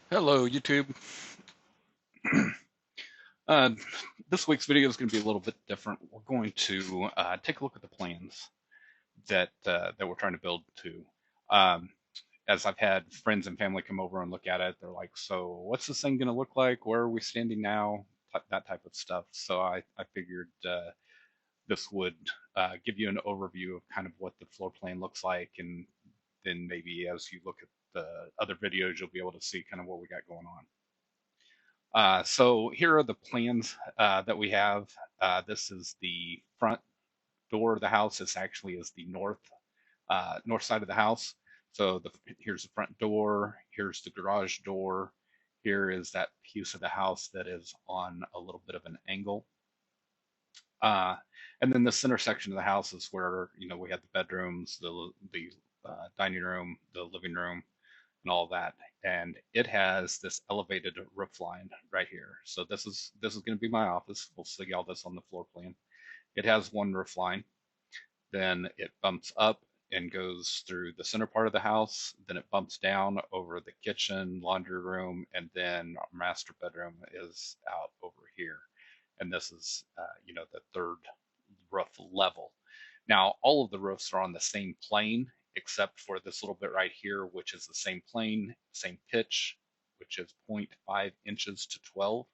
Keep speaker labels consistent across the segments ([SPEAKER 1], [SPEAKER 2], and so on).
[SPEAKER 1] Hello, YouTube. Uh, this week's video is going to be a little bit different. We're going to take a look at the plans that we're trying to build to. Um, as I've had friends and family come over and look at it, they're like, "So, what's this thing going to look like? Where are we standing now?" That type of stuff. So I figured this would give you an overview of kind of what the floor plan looks like, and then maybe as you look at the other videos, you'll be able to see kind of what we got going on. So here are the plans that we have. This is the front door of the house. This actually is the north side of the house. So here's the front door. Here's the garage door. Here is that piece of the house that is on a little bit of an angle. Uh, and then the center section of the house is where we have the bedrooms, the dining room, the living room, and all that. And it has this elevated roof line right here. So this is going to be my office. We'll see all this on the floor plan. It has one roof line. Then it bumps up and goes through the center part of the house. Then it bumps down over the kitchen, laundry room, and then our master bedroom is out over here. And this is, the third roof level. Now, all of the roofs are on the same plane, except for this little bit right here, which is the same plane, same pitch, which is zero point 0.5 inches to 12.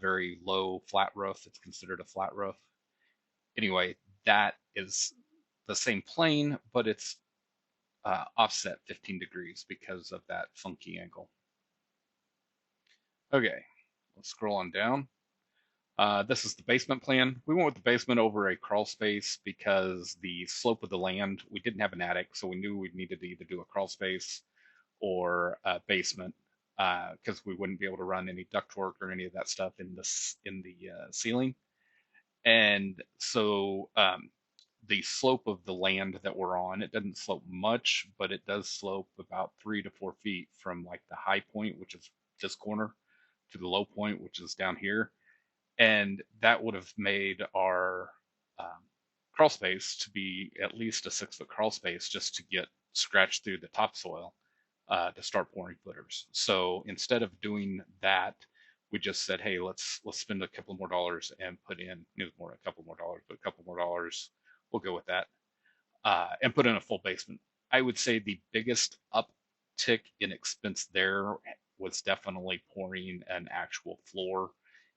[SPEAKER 1] Very low flat roof. It's considered a flat roof. Anyway, that is the same plane, but it's offset 15 degrees because of that funky angle. Okay, let's scroll on down. This is the basement plan. We went with the basement over a crawl space because the slope of the land, we didn't have an attic, so we knew we'd needed to either do a crawl space or a basement because we wouldn't be able to run any ductwork or any of that stuff in the ceiling. And so the slope of the land that we're on, it doesn't slope much, but it does slope about 3 to 4 feet from like the high point, which is this corner, to the low point, which is down here. And that would have made our um, crawl space to be at least a 6 foot crawl space just to get scratched through the topsoil to start pouring footers. So instead of doing that, we just said, hey, let's spend a couple more dollars and put in, more a couple more dollars, but a couple more dollars, we'll go with that, and put in a full basement. I would say the biggest uptick in expense there was definitely pouring an actual floor.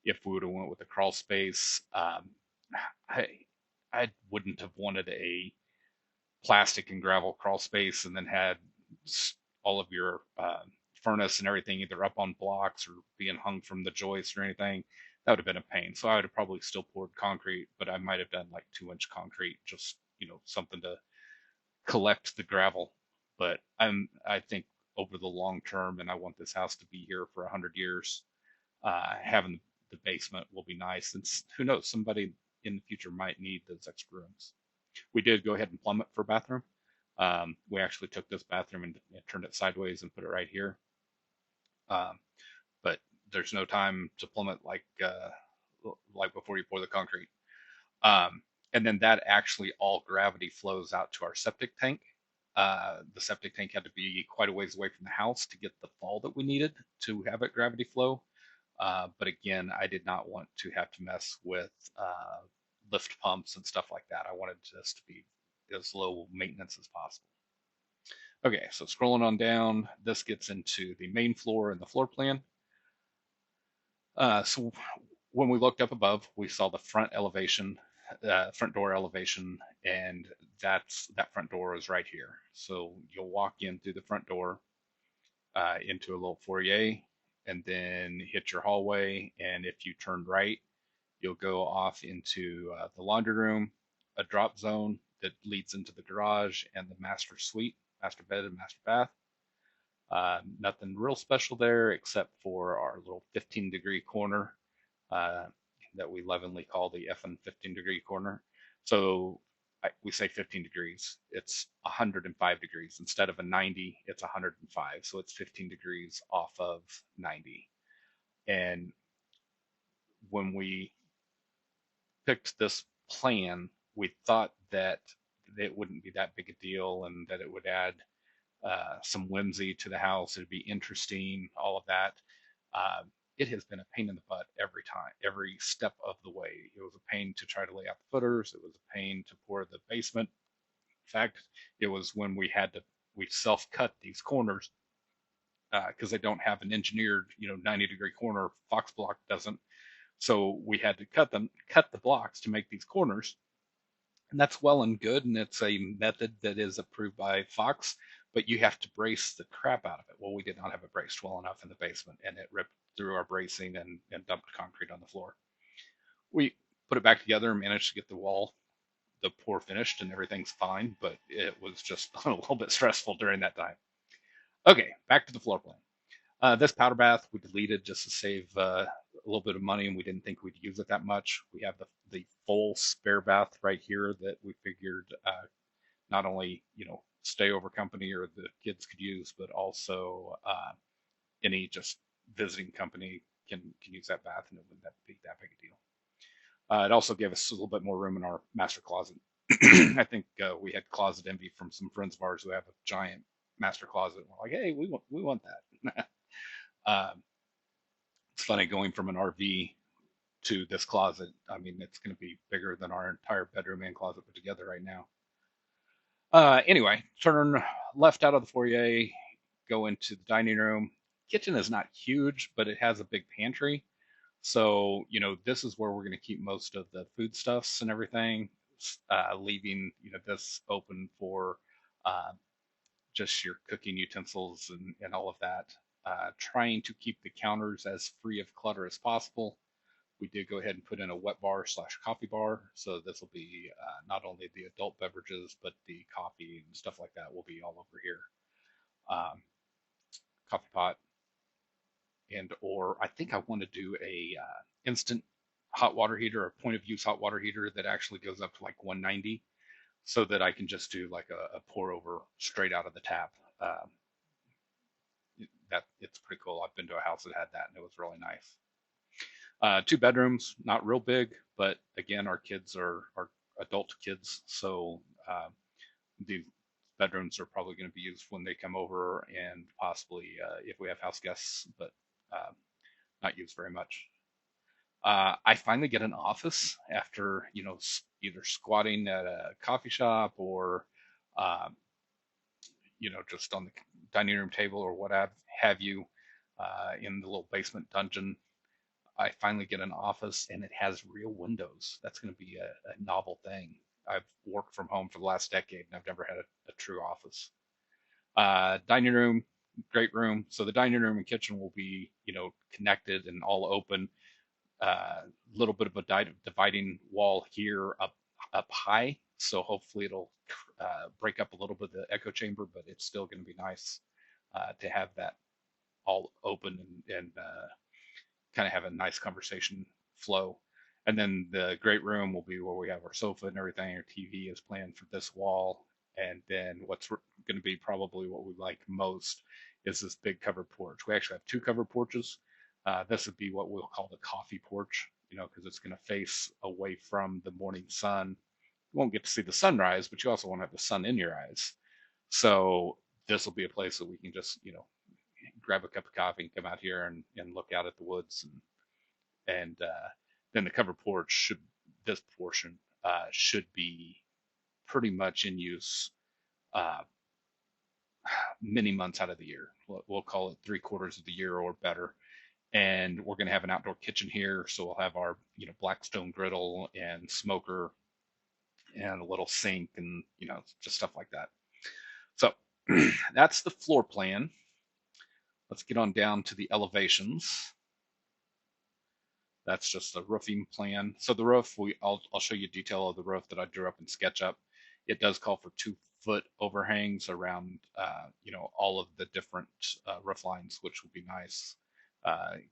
[SPEAKER 1] If we would have went with a crawl space, I I wouldn't have wanted a plastic and gravel crawl space and then had all of your furnace and everything either up on blocks or being hung from the joist or anything. That would have been a pain. So I would have probably still poured concrete, but I might have done like 2 inch concrete, just something to collect the gravel. But I think over the long term, and I want this house to be here for 100 years. Having the basement will be nice, and who knows, somebody in the future might need those extra rooms. We did go ahead and plumb it for a bathroom. We actually took this bathroom and turned it sideways and put it right here. Um, but there's no time to plumb it like before you pour the concrete. Um, and then that actually all gravity flows out to our septic tank. The septic tank had to be quite a ways away from the house to get the fall that we needed to have it gravity flow. But again, I did not want to have to mess with lift pumps and stuff like that. I wanted this to be as low maintenance as possible. Okay, so scrolling on down, this gets into the main floor and the floor plan. So when we looked up above, we saw the front elevation, front door elevation, and that front door is right here. So you'll walk in through the front door into a little foyer, and then hit your hallway. And if you turn right, you'll go off into the laundry room, a drop zone that leads into the garage and the master suite, master bed and master bath. Nothing real special there except for our little 15-degree corner uh, that we lovingly call the effing 15-degree corner. So we say 15 degrees. It's 105 degrees. Instead of a 90, it's 105. So it's 15 degrees off of 90. And when we picked this plan, we thought that it wouldn't be that big a deal and that it would add some whimsy to the house. It'd be interesting, all of that. Uh, it has been a pain in the butt every time, every step of the way. It was a pain to try to lay out the footers. It was a pain to pour the basement. In fact, it was when we self-cut these corners because they don't have an engineered, 90-degree corner. Fox block doesn't. So we had to cut the blocks to make these corners, and that's well and good, and it's a method that is approved by Fox, but you have to brace the crap out of it. Well, we did not have it braced well enough in the basement, and it ripped through our bracing and dumped concrete on the floor. We put it back together and managed to get the pour finished, and everything's fine, but it was just a little bit stressful during that time. Okay, back to the floor plan. This powder bath we deleted just to save a little bit of money, and we didn't think we'd use it that much. We have the full spare bath right here that we figured not only stay over company or the kids could use, but also any just visiting company can use that bath, and it wouldn't be that big a deal. It also gave us a little bit more room in our master closet. I think we had closet envy from some friends of ours who have a giant master closet. We're like, hey, we want that. It's funny going from an RV to this closet. I mean, it's going to be bigger than our entire bedroom and closet put together right now. Anyway, turn left out of the foyer, go into the dining room. Kitchen is not huge, but it has a big pantry. So, this is where we're going to keep most of the foodstuffs and everything, leaving, this open for uh, just your cooking utensils and all of that. Trying to keep the counters as free of clutter as possible. We did go ahead and put in a wet bar / coffee bar. So this will be not only the adult beverages, but the coffee and stuff like that will be all over here. Um, Coffee pot, and or I think I want to do a instant hot water heater, or point of use hot water heater that actually goes up to like 190, so that I can just do like a pour over straight out of the tap. That it's pretty cool. I've been to a house that had that, and it was really nice. Two bedrooms, not real big, but again, our kids are adult kids, so the bedrooms are probably going to be used when they come over, and possibly if we have house guests, but uh, not used very much. I finally get an office after either squatting at a coffee shop or um, just on the dining room table or what have you, in the little basement dungeon. I finally get an office and it has real windows. That's going to be a novel thing. I've worked from home for the last decade and I've never had a true office. Dining room, great room. So the dining room and kitchen will be, connected and all open. Little bit of a dividing wall here up high. So hopefully it'll break up a little bit of the echo chamber, but it's still going to be nice to have that all open and kind of have a nice conversation flow. And then the great room will be where we have our sofa and everything. Our TV is planned for this wall. And then what's going to be probably what we like most is this big covered porch. We actually have two covered porches. This would be what we'll call the coffee porch, because it's going to face away from the morning sun. You won't get to see the sunrise, but you also won't have the sun in your eyes. So this will be a place that we can just, grab a cup of coffee and come out here and look out at the woods, and then the covered porch this portion should be pretty much in use uh, many months out of the year. We'll call it 3/4 of the year or better. And we're going to have an outdoor kitchen here, so we'll have our Blackstone griddle and smoker and a little sink and just stuff like that. So that's the floor plan. Let's get on down to the elevations. That's just the roofing plan. So the roof, I'll show you detail of the roof that I drew up in SketchUp. It does call for 2-foot overhangs around, all of the different roof lines, which would be nice.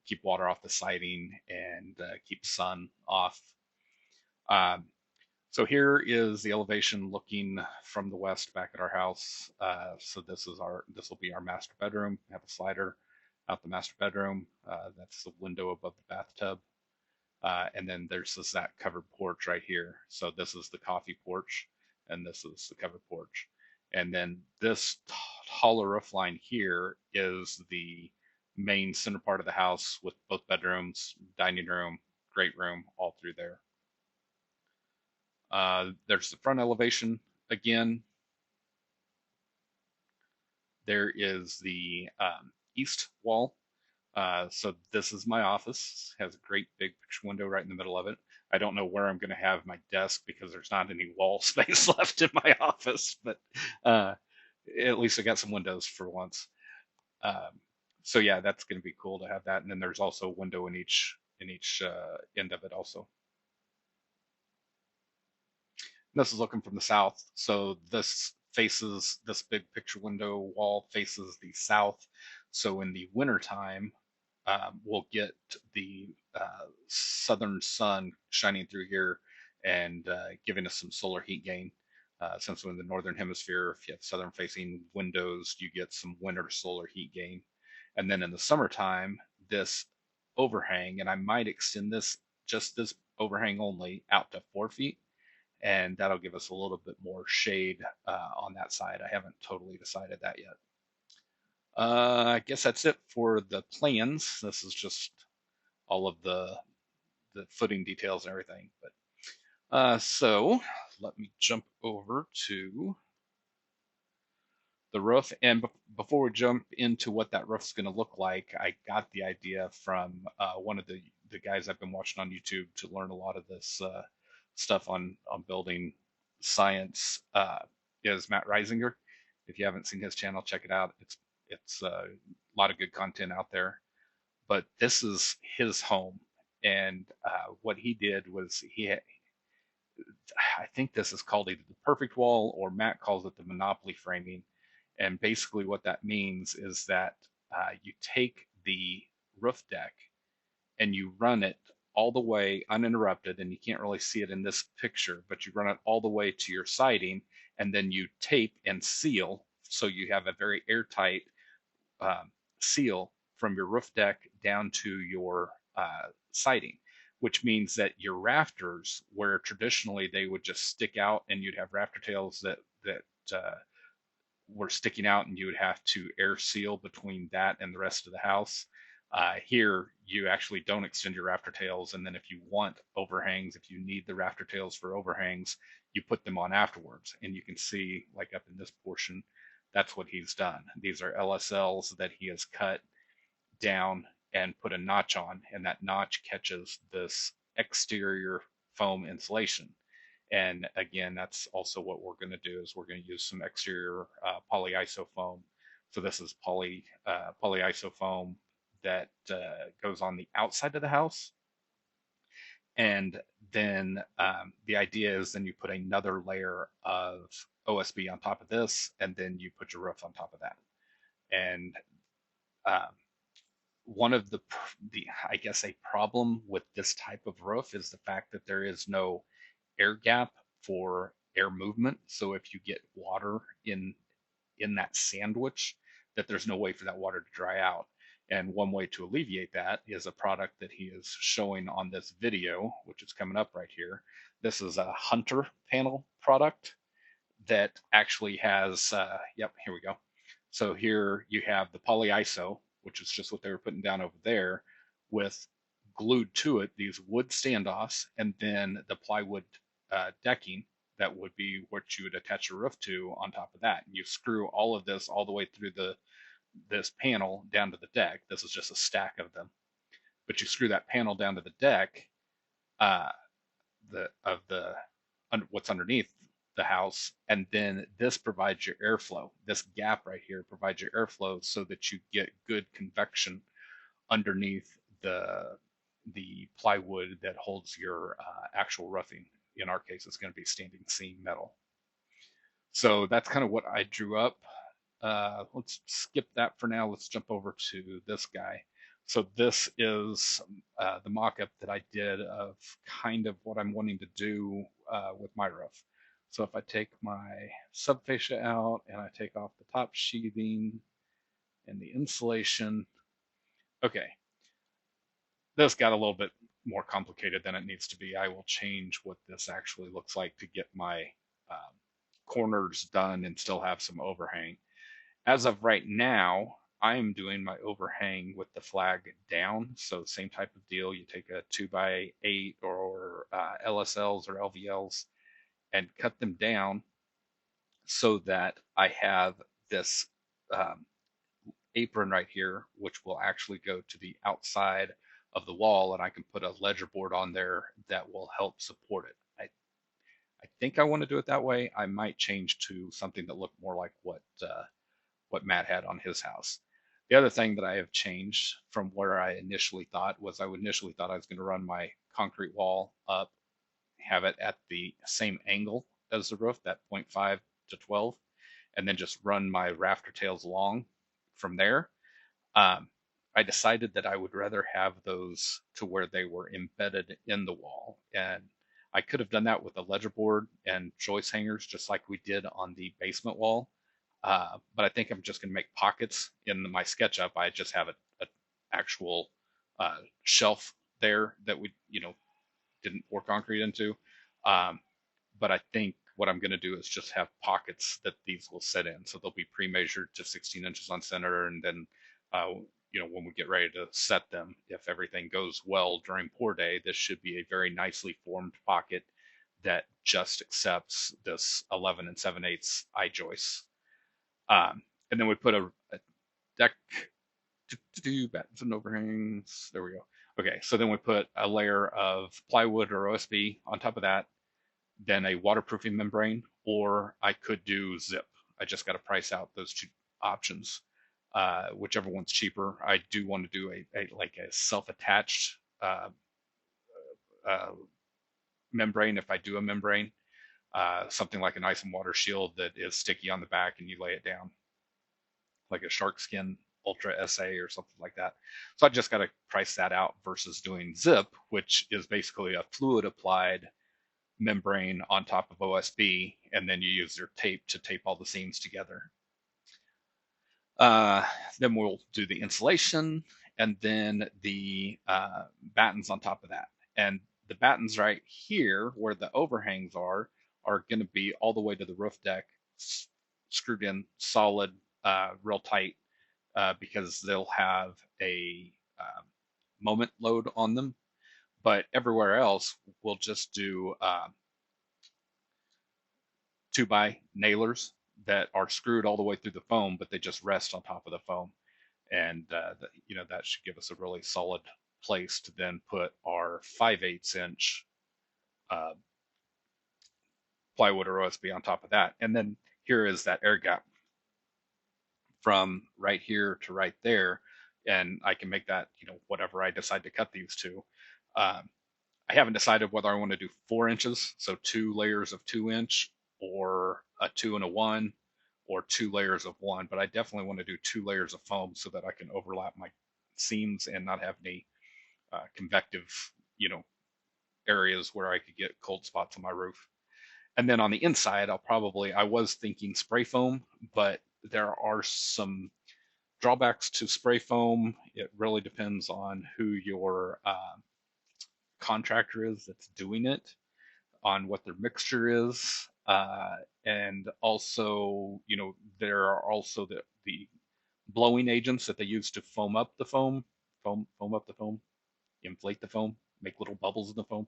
[SPEAKER 1] Keep water off the siding and keep sun off. So here is the elevation looking from the west back at our house. So this will be our master bedroom. We have a slider out the master bedroom. That's the window above the bathtub. And then there's that covered porch right here. So this is the coffee porch, and this is the covered porch. And then this taller roof line here is the main center part of the house with both bedrooms, dining room, great room, all through there. There's the front elevation again. There is the east wall. So this is my office. Has a great big picture window right in the middle of it. I don't know where I'm going to have my desk because there's not any wall space left in my office, but uh, at least I got some windows for once. Um, so yeah, that's going to be cool to have that. And then there's also a window in each end of it also. This is looking from the south. So this big picture window wall faces the south. So in the wintertime, we'll get the southern sun shining through here and giving us some solar heat gain. Since we're in the northern hemisphere, if you have southern facing windows, you get some winter solar heat gain. And then in the summertime, this overhang, and I might extend this overhang only out to 4 feet, and that'll give us a little bit more shade on that side. I haven't totally decided that yet. I guess that's it for the plans. This is just all of the footing details and everything. But so let me jump over to the roof. And before we jump into what that roof's going to look like, I got the idea from one of the guys I've been watching on YouTube to learn a lot of this stuff on building science. Is Matt Reisinger. If you haven't seen his channel, check it out. It's a lot of good content out there. But this is his home, and what he did was I think this is called either the perfect wall or Matt calls it the monopoly framing. And basically, what that means is that you take the roof deck and you run it all the way uninterrupted, and you can't really see it in this picture, but you run it all the way to your siding, and then you tape and seal so you have a very airtight seal from your roof deck down to your siding, which means that your rafters, where traditionally they would just stick out and you'd have rafter tails that were sticking out and you would have to air seal between that and the rest of the house. Here, you actually don't extend your rafter tails, and then if you want overhangs, if you need the rafter tails for overhangs, you put them on afterwards. And you can see, like up in this portion, that's what he's done. These are LSLs that he has cut down and put a notch on, and that notch catches this exterior foam insulation. And again, that's also what we're going to do is we're going to use some exterior polyiso foam. So this is polyiso foam that goes on the outside of the house. And then the idea is then you put another layer of OSB on top of this, and then you put your roof on top of that. And um, one of the I guess a problem with this type of roof is the fact that there is no air gap for air movement. So if you get water in that sandwich, that there's no way for that water to dry out. And one way to alleviate that is a product that he is showing on this video, which is coming up right here. This is a Hunter panel product that actually has, yep, here we go. So here you have the polyiso, which is just what they were putting down over there, with glued to it these wood standoffs, and then the plywood decking that would be what you would attach your roof to on top of that. And you screw all of this all the way through this panel down to the deck. This is just a stack of them, but you screw that panel down to the deck, uh, the what's underneath the house, and then this provides your airflow. This gap right here provides your airflow so that you get good convection underneath the plywood that holds your actual roofing. In our case, it's going to be standing seam metal. So that's kind of what I drew up. Let's skip that for now. Let's jump over to this guy. So this is the mock-up that I did of kind of what I'm wanting to do with my roof. So if I take my subfascia out and I take off the top sheathing and the insulation, okay, this got a little bit more complicated than it needs to be. I will change what this actually looks like to get my corners done and still have some overhang. As of right now, I'm doing my overhang with the flag down. So same type of deal. You take a 2x8 or LSLs or LVLs and cut them down so that I have this um, apron right here, which will actually go to the outside of the wall, and I can put a ledger board on there that will help support it. I think I want to do it that way. I might change to something that looked more like what Matt had on his house. The other thing that I have changed from where I initially thought was I initially thought I was going to run my concrete wall up, have it at the same angle as the roof, that 0.5 to 12, and then just run my rafter tails along from there. Um, I decided that I would rather have those to where they were embedded in the wall. And I could have done that with a ledger board and joist hangers, just like we did on the basement wall. But I think I'm just going to make pockets in my SketchUp. I just have a actual shelf there that we, didn't pour concrete into. Um, but I think what I'm going to do is just have pockets that these will sit in. So they'll be pre-measured to 16 inches on center. And then, when we get ready to set them, if everything goes well during pour day, this should be a very nicely formed pocket that just accepts this 11 and 7/8 I joists. And then we put a deck, battens and overhangs. There we go. Okay, so then we put a layer of plywood or OSB on top of that, then a waterproofing membrane, or I could do zip. I just got to price out those two options, whichever one's cheaper. I do want to do a self-attached uh, membrane if I do a membrane, something like an ice and water shield that is sticky on the back and you lay it down, like a shark skin ultra SA or something like that. So I just got to price that out versus doing zip, which is basically a fluid applied membrane on top of OSB, and then you use your tape to tape all the seams together. Then we'll do the insulation and then the battens on top of that. And the battens right here, where the overhangs are going to be all the way to the roof deck, screwed in solid, real tight, because they'll have a moment load on them. But everywhere else, we'll just do 2x nailers that are screwed all the way through the foam, but they just rest on top of the foam. And that should give us a really solid place to then put our 5/8 inch plywood or OSB on top of that. And then here is that air gap from right here to right there. And I can make that, whatever I decide to cut these to. I haven't decided whether I want to do 4 inches, so 2 layers of 2-inch, or a 2 and a 1, or 2 layers of 1. But I definitely want to do 2 layers of foam so that I can overlap my seams and not have any convective, areas where I could get cold spots on my roof. And then on the inside, I was thinking spray foam, but there are some drawbacks to spray foam. It really depends on who your contractor is that's doing it, on what their mixture is. And also, there are also the blowing agents that they use to foam up the foam, inflate the foam, make little bubbles in the foam.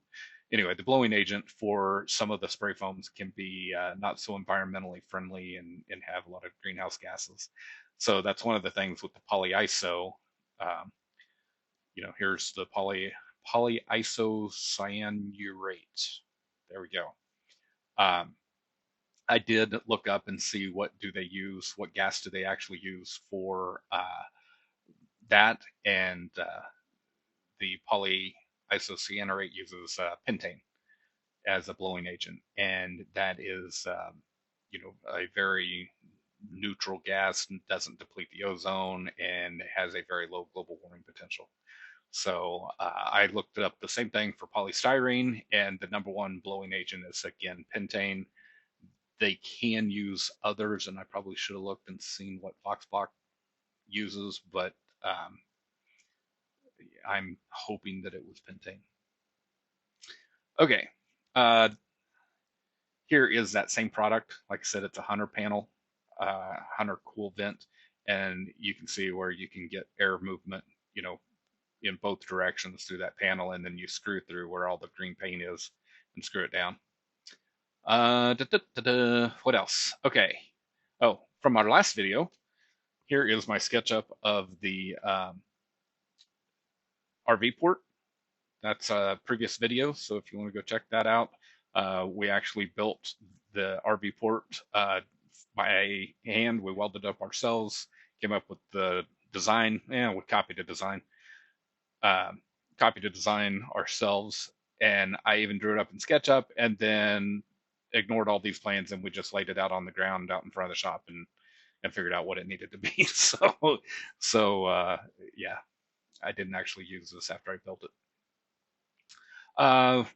[SPEAKER 1] Anyway, the blowing agent for some of the spray foams can be not so environmentally friendly and have a lot of greenhouse gases. So that's one of the things with the polyiso. Um, here's the polyisocyanurate. There we go. I did look up and see what gas do they actually use for that, and the polyisocyanurate uses pentane as a blowing agent, and that is, a very neutral gas and doesn't deplete the ozone and has a very low global warming potential. So I looked up the same thing for polystyrene, and the number one blowing agent is, again, pentane. They can use others, and I probably should have looked and seen what Foxblock uses, but I'm hoping that it was pentane. Okay. here is that same product. Like I said, it's a Hunter panel, Hunter cool vent, and you can see where you can get air movement, you know, in both directions through that panel, and then you screw through where all the green paint is and screw it down. What else? Okay. Oh, from our last video, here is my SketchUp of the RV port. That's a previous video, so if you want to go check that out, we actually built the RV port by hand. We welded up ourselves, came up with the design. Yeah, we copied the design. Copied the design ourselves, and I even drew it up in SketchUp, and then ignored all these plans, and we just laid it out on the ground out in front of the shop, and figured out what it needed to be. So yeah, I didn't actually use this after I built it.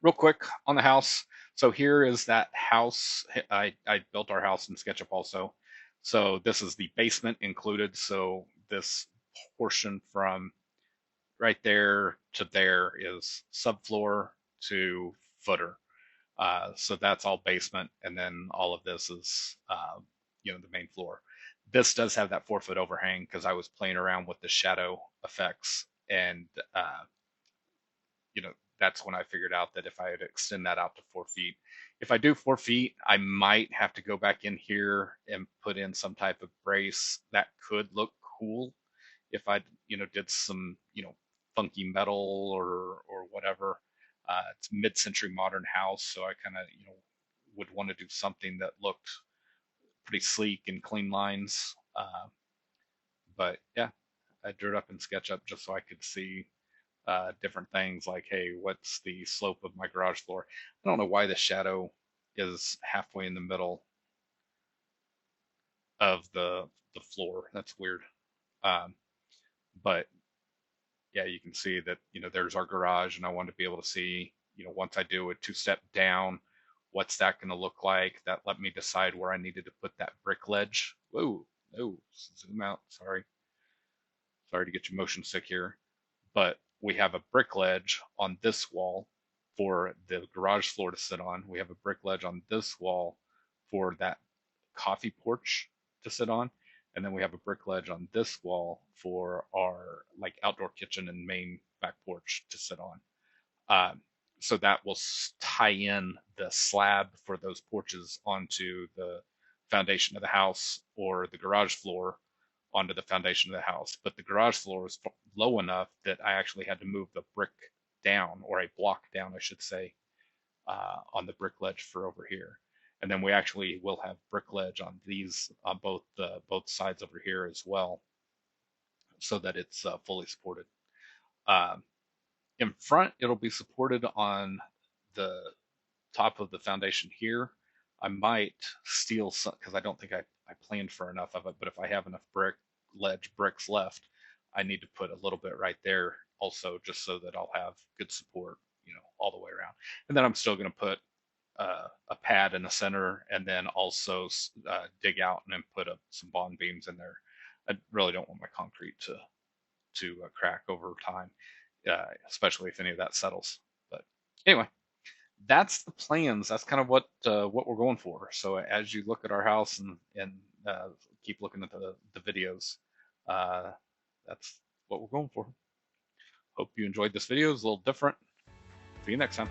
[SPEAKER 1] Real quick on the house. So here is that house. I built our house in SketchUp also. So this is the basement included. So this portion from right there to there is subfloor to footer. So that's all basement, and then all of this is, the main floor. This does have that 4-foot overhang because I was playing around with the shadow effects, and that's when I figured out that if I had to extend that out to 4 feet, if I do 4 feet, I might have to go back in here and put in some type of brace that could look cool if I, did some, funky metal or whatever. It's mid-century modern house, so I kind of, would want to do something that looked pretty sleek and clean lines. But yeah, I drew it up in SketchUp just so I could see different things like, hey, what's the slope of my garage floor? I don't know why the shadow is halfway in the middle of the floor. That's weird. Um, but yeah, you can see that, there's our garage, and I want to be able to see, once I do a 2-step down, what's that going to look like? That let me decide where I needed to put that brick ledge. Whoa, no, zoom out. Sorry to get you motion sick here. But we have a brick ledge on this wall for the garage floor to sit on. We have a brick ledge on this wall for that coffee porch to sit on. And then we have a brick ledge on this wall for our like outdoor kitchen and main back porch to sit on. Um, so that will tie in the slab for those porches onto the foundation of the house, or the garage floor onto the foundation of the house. But the garage floor is low enough that I actually had to move the brick down, or a block down, I should say, on the brick ledge for over here. And then we actually will have brick ledge on these, on both sides over here as well, so that it's fully supported. Um, in front, it'll be supported on the top of the foundation here. I might steal some, because I don't think I planned for enough of it, but if I have enough bricks left, I need to put a little bit right there also, just so that I'll have good support, all the way around. And then I'm still going to put a pad in the center, and then also dig out and then put some bond beams in there. I really don't want my concrete to crack over time, especially if any of that settles. But anyway, that's the plans. That's kind of what we're going for. So as you look at our house and keep looking at the videos, that's what we're going for. Hope you enjoyed this video. It's a little different. See you next time.